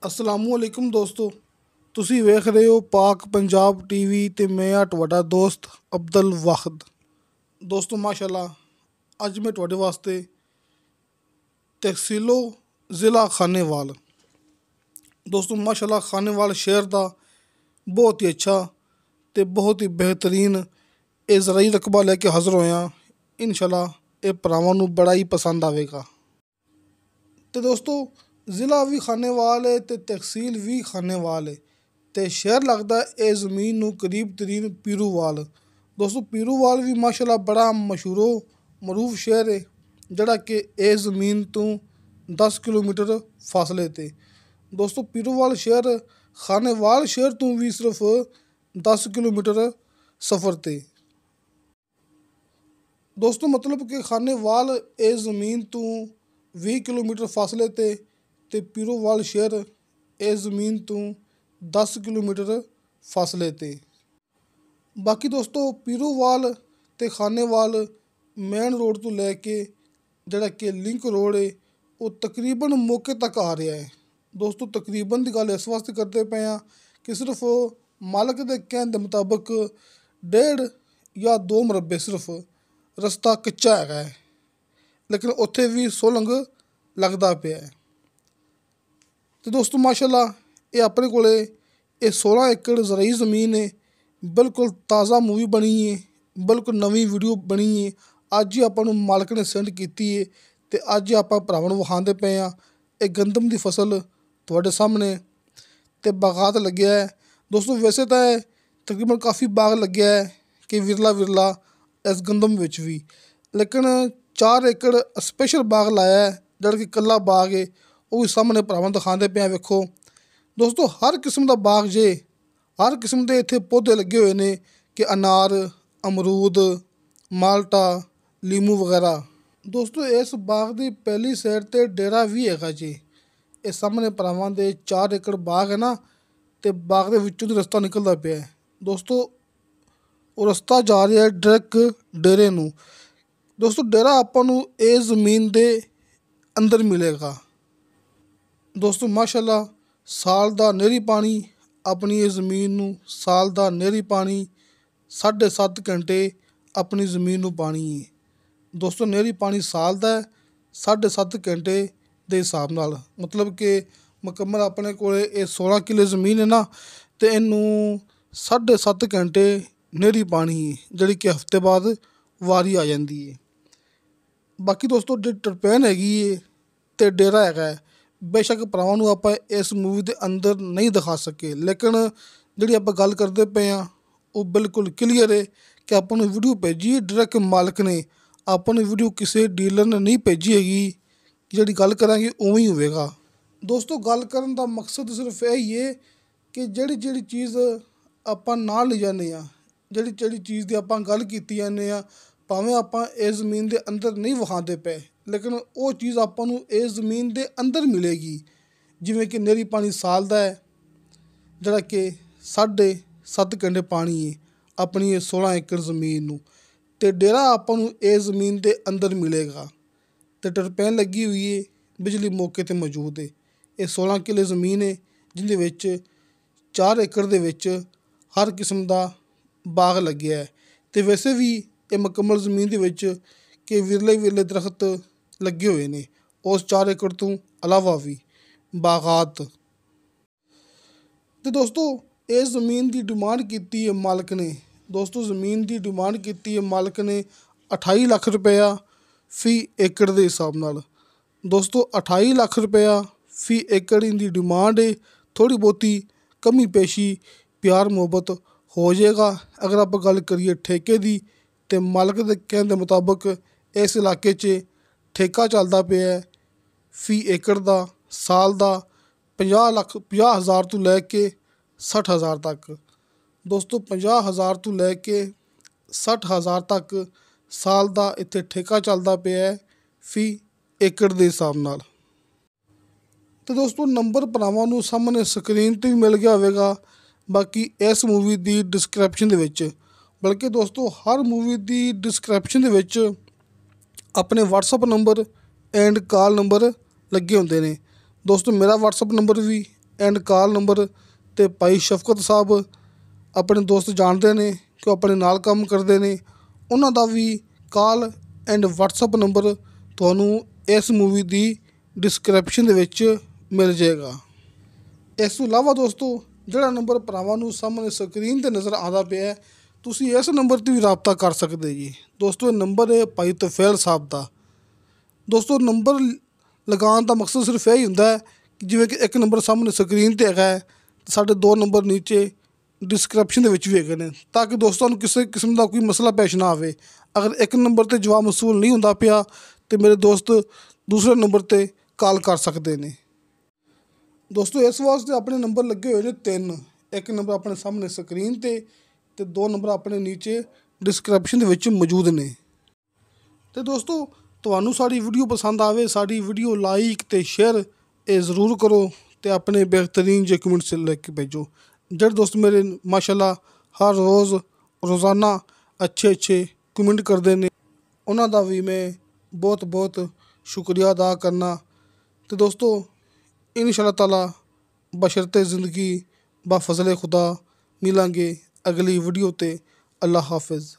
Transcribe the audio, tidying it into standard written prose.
ਅਸਲਾਮੁਅਲੈਕੁਮ ਦੋਸਤੋ, ਤੁਸੀਂ ਵੇਖ ਰਹੇ ਹੋ ਪਾਕ ਪੰਜਾਬ ਟੀਵੀ ਤੇ ਮੈਂ ਆ ਤੁਹਾਡਾ ਦੋਸਤ ਅਬਦੁਲ ਵਾਹਿਦ। ਦੋਸਤੋ ਮਾਸ਼ਾਅੱਲਾ, ਅੱਜ ਮੈਂ ਤੁਹਾਡੇ ਵਾਸਤੇ ਤਹਿਸੀਲੋ ਜ਼ਿਲ੍ਹਾ ਖਾਨੇਵਾਲ ਦੋਸਤੋ ਮਾਸ਼ਾਅੱਲਾ ਖਾਨੇਵਾਲ ਸ਼ਹਿਰ ਦਾ ਬਹੁਤ ਹੀ ਅੱਛਾ ਤੇ ਬਹੁਤ ਹੀ ਬਿਹਤਰੀਨ ਇਹ ਜ਼ਰਾਈ ਰਕਬਾ ਲੈ ਕੇ ਹਾਜ਼ਰ ਹੋਇਆ। ਇਨਸ਼ਾਅੱਲਾ ਇਹ ਭਰਾਵਾਂ ਨੂੰ ਬੜਾ ਹੀ ਪਸੰਦ ਆਵੇਗਾ। ਤੇ ਦੋਸਤੋ ਜ਼ਿਲ੍ਹਾ ਵੀ ਖਾਨੇਵਾਲ ਹੈ ਤੇ ਤਹਿਸੀਲ ਵੀ ਖਾਨੇਵਾਲ ਹੈ ਤੇ ਸ਼ਹਿਰ ਲੱਗਦਾ ਇਹ ਜ਼ਮੀਨ ਨੂੰ ਕਰੀਬ ਤਰੀਨ ਪੀਰੂਵਾਲ। ਦੋਸਤੋ ਪੀਰੂਵਾਲ ਵੀ ਮਾਸ਼ਾਅੱਲਾ ਬੜਾ ਮਸ਼ਹੂਰੋ ਮਰੂਫ ਸ਼ਹਿਰ ਹੈ ਜਿਹੜਾ ਕਿ ਇਹ ਜ਼ਮੀਨ ਤੋਂ 10 ਕਿਲੋਮੀਟਰ ਫਾਸਲੇ 'ਤੇ। ਦੋਸਤੋ ਪੀਰੂਵਾਲ ਸ਼ਹਿਰ ਖਾਨੇਵਾਲ ਸ਼ਹਿਰ ਤੋਂ ਵੀ ਸਿਰਫ 10 ਕਿਲੋਮੀਟਰ ਸਫ਼ਰ 'ਤੇ। ਦੋਸਤੋ ਮਤਲਬ ਕਿ ਖਾਨੇਵਾਲ ਇਹ ਜ਼ਮੀਨ ਤੋਂ 20 ਕਿਲੋਮੀਟਰ ਫਾਸਲੇ 'ਤੇ ਤੇ ਪੀਰੂਵਾਲ ਸ਼ਹਿਰ ਇਹ ਜ਼ਮੀਨ ਤੋਂ 10 ਕਿਲੋਮੀਟਰ ਫਾਸਲੇ 'ਤੇ। ਬਾਕੀ ਦੋਸਤੋ ਪੀਰੂਵਾਲ ਤੇ ਖਾਨੇਵਾਲ ਮੇਨ ਰੋਡ ਤੋਂ ਲੈ ਕੇ ਜਿਹੜਾ ਕਿ ਲਿੰਕ ਰੋਡ ਹੈ ਉਹ ਤਕਰੀਬਨ ਮੌਕੇ ਤੱਕ ਆ ਰਿਹਾ ਹੈ। ਦੋਸਤੋ ਤਕਰੀਬਨ ਦੀ ਗੱਲ ਇਸ ਵਾਸਤੇ ਕਰਦੇ ਪਏ ਹਾਂ ਕਿ ਸਿਰਫ ਮਾਲਕ ਦੇ ਕਹਿਣ ਦੇ ਮੁਤਾਬਕ 1.5 ਜਾਂ 2 ਮੁਰੱਬੇ ਸਿਰਫ ਰਸਤਾ ਕੱਚਾ ਹੈਗਾ ਹੈ, ਲੇਕਿਨ ਉੱਥੇ ਵੀ ਸੁਲੰਗ ਲੱਗਦਾ ਪਿਆ ਹੈ। ਤੇ ਦੋਸਤੋ ਮਾਸ਼ਾਅੱਲਾ ਇਹ ਆਪਣੇ ਕੋਲੇ ਇਹ 16 ਏਕੜ ਜ਼ਰਾਈ ਜ਼ਮੀਨ ਹੈ। ਬਿਲਕੁਲ ਤਾਜ਼ਾ ਮੂਵੀ ਬਣੀ ਹੈ, ਬਿਲਕੁਲ ਨਵੀਂ ਵੀਡੀਓ ਬਣੀ ਹੈ। ਅੱਜ ਹੀ ਆਪਾਂ ਨੂੰ ਮਾਲਕ ਨੇ ਸੈਂਡ ਕੀਤੀ ਹੈ ਤੇ ਅੱਜ ਹੀ ਆਪਾਂ ਭਰਾਵਾਂ ਨੂੰ ਵਿਖਾਉਂਦੇ ਪਏ ਹਾਂ। ਇਹ ਗੰਦਮ ਦੀ ਫਸਲ ਤੁਹਾਡੇ ਸਾਹਮਣੇ ਤੇ ਬਾਗਾਤ ਲੱਗਿਆ ਹੈ। ਦੋਸਤੋ ਵੈਸੇ ਤਾਂ ਤਕਰੀਬਨ ਕਾਫੀ ਬਾਗ ਲੱਗਿਆ ਹੈ ਕਿ ਵਿਰਲਾ ਇਸ ਗੰਦਮ ਵਿੱਚ ਵੀ, ਲੇਕਿਨ 4 ਏਕੜ ਸਪੈਸ਼ਲ ਬਾਗ ਲਾਇਆ ਹੈ ਜਿਹੜਾ ਕਿ ਇਕੱਲਾ ਬਾਗ ਹੈ। ਉਹ ਵੀ ਸਾਹਮਣੇ ਭਰਾਵਾਂ ਨੂੰ ਦਿਖਾਉਂਦੇ ਪਏ। ਵੇਖੋ ਦੋਸਤੋ ਹਰ ਕਿਸਮ ਦਾ ਬਾਗ ਜੇ, ਹਰ ਕਿਸਮ ਦੇ ਇੱਥੇ ਪੌਦੇ ਲੱਗੇ ਹੋਏ ਨੇ ਕਿ ਅਨਾਰ, ਅਮਰੂਦ, ਮਾਲਟਾ, ਲੀਮੂ ਵਗੈਰਾ। ਦੋਸਤੋ ਇਸ ਬਾਗ ਦੀ ਪਹਿਲੀ ਸਾਈਡ 'ਤੇ ਡੇਰਾ ਵੀ ਹੈਗਾ ਜੀ। ਇਹ ਸਾਹਮਣੇ ਭਰਾਵਾਂ ਦੇ 4 ਏਕੜ ਬਾਗ ਹੈ ਨਾ, ਤੇ ਬਾਗ ਦੇ ਵਿੱਚੋਂ ਦੀ ਰਸਤਾ ਨਿਕਲਦਾ ਪਿਆ ਹੈ। ਦੋਸਤੋ ਉਹ ਰਸਤਾ ਜਾ ਰਿਹਾ ਹੈ ਡਾਇਰੈਕਟ ਡੇਰੇ ਨੂੰ। ਦੋਸਤੋ ਡੇਰਾ ਆਪਾਂ ਨੂੰ ਇਹ ਜ਼ਮੀਨ ਦੇ ਅੰਦਰ ਮਿਲੇਗਾ। ਦੋਸਤੋ ਮਾਸ਼ਾਅੱਲਾ ਸਾਲ ਦਾ ਨਹਿਰੀ ਪਾਣੀ ਆਪਣੀ ਇਹ ਜ਼ਮੀਨ ਨੂੰ, ਸਾਲ ਦਾ ਨਹਿਰੀ ਪਾਣੀ 7.5 ਘੰਟੇ ਆਪਣੀ ਜ਼ਮੀਨ ਨੂੰ ਪਾਣੀ ਹੈ। ਦੋਸਤੋ ਨਹਿਰੀ ਪਾਣੀ ਸਾਲ ਦਾ 7.5 ਘੰਟੇ ਦੇ ਹਿਸਾਬ ਨਾਲ, ਮਤਲਬ ਕਿ ਮੁਕੰਮਲ ਆਪਣੇ ਕੋਲ ਇਹ 16 ਕਿੱਲੇ ਜ਼ਮੀਨ ਹੈ ਨਾ, ਤੇ ਇਹਨੂੰ 7.5 ਘੰਟੇ ਨਹਿਰੀ ਪਾਣੀ ਹੈ ਜਿਹੜੀ ਕਿ ਹਫ਼ਤੇ ਬਾਅਦ ਵਾਰੀ ਆ ਜਾਂਦੀ ਹੈ। ਬਾਕੀ ਦੋਸਤੋ ਜਿਹੜੀ ਟਰਪੈਨ ਹੈਗੀ ਹੈ ਤੇ ਡੇਰਾ ਹੈਗਾ ਹੈ, ਬੇਸ਼ੱਕ ਭਰਾਵਾਂ ਨੂੰ ਆਪਾਂ ਇਸ ਮੂਵੀ ਦੇ ਅੰਦਰ ਨਹੀਂ ਦਿਖਾ ਸਕੇ, ਲੇਕਿਨ ਜਿਹੜੀ ਆਪਾਂ ਗੱਲ ਕਰਦੇ ਪਏ ਹਾਂ ਉਹ ਬਿਲਕੁਲ ਕਲੀਅਰ ਹੈ ਕਿ ਆਪਾਂ ਨੂੰ ਵੀਡੀਓ ਭੇਜੀ ਡਾਇਰੈਕਟ ਮਾਲਕ ਨੇ। ਆਪਾਂ ਨੂੰ ਵੀਡੀਓ ਕਿਸੇ ਡੀਲਰ ਨੇ ਨਹੀਂ ਭੇਜੀ ਹੈਗੀ। ਜਿਹੜੀ ਗੱਲ ਕਰਾਂਗੇ ਉਵੇਂ ਹੀ ਹੋਵੇਗਾ। ਦੋਸਤੋ ਗੱਲ ਕਰਨ ਦਾ ਮਕਸਦ ਸਿਰਫ ਇਹ ਹੀ ਹੈ ਕਿ ਜਿਹੜੀ ਚੀਜ਼ ਆਪਾਂ ਨਾਲ ਲੈ ਜਾਂਦੇ ਹਾਂ, ਜਿਹੜੀ ਚੀਜ਼ ਦੀ ਆਪਾਂ ਗੱਲ ਕੀਤੀ ਜਾਂਦੇ ਹਾਂ, ਭਾਵੇਂ ਆਪਾਂ ਇਸ ਜ਼ਮੀਨ ਦੇ ਅੰਦਰ ਨਹੀਂ ਵਿਖਾਉਂਦੇ ਪਏ, ਲੇਕਿਨ ਉਹ ਚੀਜ਼ ਆਪਾਂ ਨੂੰ ਇਸ ਜ਼ਮੀਨ ਦੇ ਅੰਦਰ ਮਿਲੇਗੀ। ਜਿਵੇਂ ਕਿ ਨਹਿਰੀ ਪਾਣੀ ਸਾਲ ਦਾ ਹੈ ਜਿਹੜਾ ਕਿ 7.5 ਘੰਟੇ ਪਾਣੀ ਹੈ ਆਪਣੀ ਇਹ 16 ਏਕੜ ਜ਼ਮੀਨ ਨੂੰ, ਤੇ ਡੇਰਾ ਆਪਾਂ ਨੂੰ ਇਸ ਜ਼ਮੀਨ ਦੇ ਅੰਦਰ ਮਿਲੇਗਾ। ਤੇ ਟਰਪੈਨ ਲੱਗੀ ਹੋਈ ਹੈ, ਬਿਜਲੀ ਮੌਕੇ 'ਤੇ ਮੌਜੂਦ ਹੈ। ਇਹ 16 ਕਿੱਲੇ ਜ਼ਮੀਨ ਹੈ ਜਿਹਦੇ ਵਿੱਚ 4 ਏਕੜ ਦੇ ਵਿੱਚ ਹਰ ਕਿਸਮ ਦਾ ਬਾਗ ਲੱਗਿਆ ਹੈ। ਤੇ ਵੈਸੇ ਵੀ ਇਹ ਮੁਕੰਮਲ ਜ਼ਮੀਨ ਦੇ ਵਿੱਚ ਕਿ ਵਿਰਲੇ ਦਰਖਤ ਲੱਗੇ ਹੋਏ ਨੇ ਉਸ 4 ਏਕੜ ਤੋਂ ਇਲਾਵਾ ਵੀ ਬਾਗਾਤ। ਤੇ ਦੋਸਤੋ ਇਸ ਜ਼ਮੀਨ ਦੀ ਡਿਮਾਂਡ ਕੀਤੀ ਹੈ ਮਾਲਕ ਨੇ। ਦੋਸਤੋ ਜ਼ਮੀਨ ਦੀ ਡਿਮਾਂਡ ਕੀਤੀ ਹੈ ਮਾਲਕ ਨੇ 28 ਲੱਖ ਰੁਪਇਆ ਫੀ ਏਕੜ ਦੇ ਹਿਸਾਬ ਨਾਲ। ਦੋਸਤੋ 28 ਲੱਖ ਰੁਪਇਆ ਫੀ ਏਕੜ ਦੀ ਡਿਮਾਂਡ ਹੈ। ਥੋੜ੍ਹੀ ਬਹੁਤੀ ਕਮੀ ਪੇਸ਼ੀ ਪਿਆਰ ਮੁਹੱਬਤ ਹੋ ਜਾਏਗਾ। ਅਗਰ ਆਪਾਂ ਗੱਲ ਕਰੀਏ ਠੇਕੇ ਦੀ, ਤੇ ਮਾਲਕ ਦੇ ਕਹਿਣ ਦੇ ਮੁਤਾਬਕ ਇਸ ਇਲਾਕੇ 'ਚ ਠੇਕਾ ਚੱਲਦਾ ਪਿਆ ਫੀ ਏਕੜ ਦਾ ਸਾਲ ਦਾ 50,000 ਤੋਂ ਲੈ ਕੇ 60,000 ਤੱਕ। ਦੋਸਤੋ 50,000 ਤੋਂ ਲੈ ਕੇ 60,000 ਤੱਕ ਸਾਲ ਦਾ ਇੱਥੇ ਠੇਕਾ ਚੱਲਦਾ ਪਿਆ ਫੀ ਏਕੜ ਦੇ ਹਿਸਾਬ ਨਾਲ। ਤੇ ਦੋਸਤੋ ਨੰਬਰ ਭਰਾਵਾਂ ਨੂੰ ਸਾਹਮਣੇ ਸਕਰੀਨ 'ਤੇ ਵੀ ਮਿਲ ਗਿਆ ਹੋਵੇਗਾ, ਬਾਕੀ ਇਸ ਮੂਵੀ ਦੀ ਡਿਸਕ੍ਰਿਪਸ਼ਨ ਦੇ ਵਿੱਚ, ਬਲਕਿ ਦੋਸਤੋ ਹਰ ਮੂਵੀ ਦੀ ਡਿਸਕ੍ਰਿਪਸ਼ਨ ਦੇ ਵਿੱਚ ਆਪਣੇ WhatsApp number and call number ਲੱਗੇ ਹੁੰਦੇ ਨੇ। ਦੋਸਤੋ ਮੇਰਾ WhatsApp ਨੰਬਰ ਵੀ ਐਂਡ ਕਾਲ ਨੰਬਰ 'ਤੇ ਭਾਈ ਸ਼ਫਕਤ ਸਾਹਿਬ ਆਪਣੇ ਦੋਸਤ ਜਾਣਦੇ ਨੇ ਕਿ ਉਹ ਆਪਣੇ ਨਾਲ ਕੰਮ ਕਰਦੇ ਨੇ, ਉਹਨਾਂ ਦਾ ਵੀ ਕਾਲ ਐਂਡ ਵਟਸਐਪ ਨੰਬਰ ਤੁਹਾਨੂੰ ਇਸ ਮੂਵੀ ਦੀ ਡਿਸਕ੍ਰਿਪਸ਼ਨ ਦੇ ਵਿੱਚ ਮਿਲ ਜਾਏਗਾ। ਇਸ ਤੋਂ ਇਲਾਵਾ ਦੋਸਤੋ, ਜਿਹੜਾ ਨੰਬਰ ਭਰਾਵਾਂ ਨੂੰ ਸਾਹਮਣੇ ਸਕਰੀਨ 'ਤੇ ਨਜ਼ਰ ਆਉਂਦਾ ਪਿਆ, ਤੁਸੀਂ ਇਸ ਨੰਬਰ 'ਤੇ ਵੀ ਰਾਬਤਾ ਕਰ ਸਕਦੇ ਜੀ। ਦੋਸਤੋ ਇਹ ਨੰਬਰ ਹੈ ਭਾਈ ਤੁਫੈਲ ਸਾਹਿਬ ਦਾ। ਦੋਸਤੋ ਨੰਬਰ ਲਗਾਉਣ ਦਾ ਮਕਸਦ ਸਿਰਫ ਇਹ ਹੀ ਹੁੰਦਾ ਹੈ ਕਿ ਜਿਵੇਂ ਕਿ ਇੱਕ ਨੰਬਰ ਸਾਹਮਣੇ ਸਕਰੀਨ 'ਤੇ ਹੈਗਾ ਹੈ, ਸਾਡੇ 2 ਨੰਬਰ ਨੀਚੇ ਡਿਸਕ੍ਰਿਪਸ਼ਨ ਦੇ ਵਿੱਚ ਵੀ ਹੈਗੇ ਨੇ, ਤਾਂ ਕਿ ਦੋਸਤਾਂ ਨੂੰ ਕਿਸੇ ਕਿਸਮ ਦਾ ਕੋਈ ਮਸਲਾ ਪੇਸ਼ ਨਾ ਆਵੇ। ਅਗਰ ਇੱਕ ਨੰਬਰ 'ਤੇ ਜਵਾਬ ਮਸੂਲ ਨਹੀਂ ਹੁੰਦਾ ਪਿਆ ਤਾਂ ਮੇਰੇ ਦੋਸਤ ਦੂਸਰੇ ਨੰਬਰ 'ਤੇ ਕਾਲ ਕਰ ਸਕਦੇ ਨੇ। ਦੋਸਤੋ ਇਸ ਵਾਸਤੇ ਆਪਣੇ ਨੰਬਰ ਲੱਗੇ ਹੋਏ ਨੇ 3, ਇੱਕ ਨੰਬਰ ਆਪਣੇ ਸਾਹਮਣੇ ਸਕਰੀਨ 'ਤੇ 2 ਨੰਬਰ ਆਪਣੇ ਨੀਚੇ ਡਿਸਕ੍ਰਿਪਸ਼ਨ ਦੇ ਵਿੱਚ ਮੌਜੂਦ ਨੇ। ਅਤੇ ਦੋਸਤੋ ਤੁਹਾਨੂੰ ਸਾਡੀ ਵੀਡੀਓ ਪਸੰਦ ਆਵੇ, ਸਾਡੀ ਵੀਡੀਓ ਲਾਈਕ ਅਤੇ ਸ਼ੇਅਰ ਇਹ ਜ਼ਰੂਰ ਕਰੋ ਅਤੇ ਆਪਣੇ ਬਿਹਤਰੀਨ ਜਿਹੇ ਕਮੈਂਟਸ ਲਿਖ ਕੇ ਭੇਜੋ। ਜਿਹੜੇ ਦੋਸਤ ਮੇਰੇ ਮਾਸ਼ਾਅੱਲਾ ਹਰ ਰੋਜ਼ਾਨਾ ਅੱਛੇ ਕਮੈਂਟ ਕਰਦੇ ਨੇ, ਉਹਨਾਂ ਦਾ ਵੀ ਮੈਂ ਬਹੁਤ ਸ਼ੁਕਰੀਆ ਅਦਾ ਕਰਨਾ। ਅਤੇ ਦੋਸਤੋ इंशाअल्लाह ताला बशरते ज़िंदगी बा फज़ले खुदा मिलांगे अगली वीडियो ते। अल्लाह हाफिज़।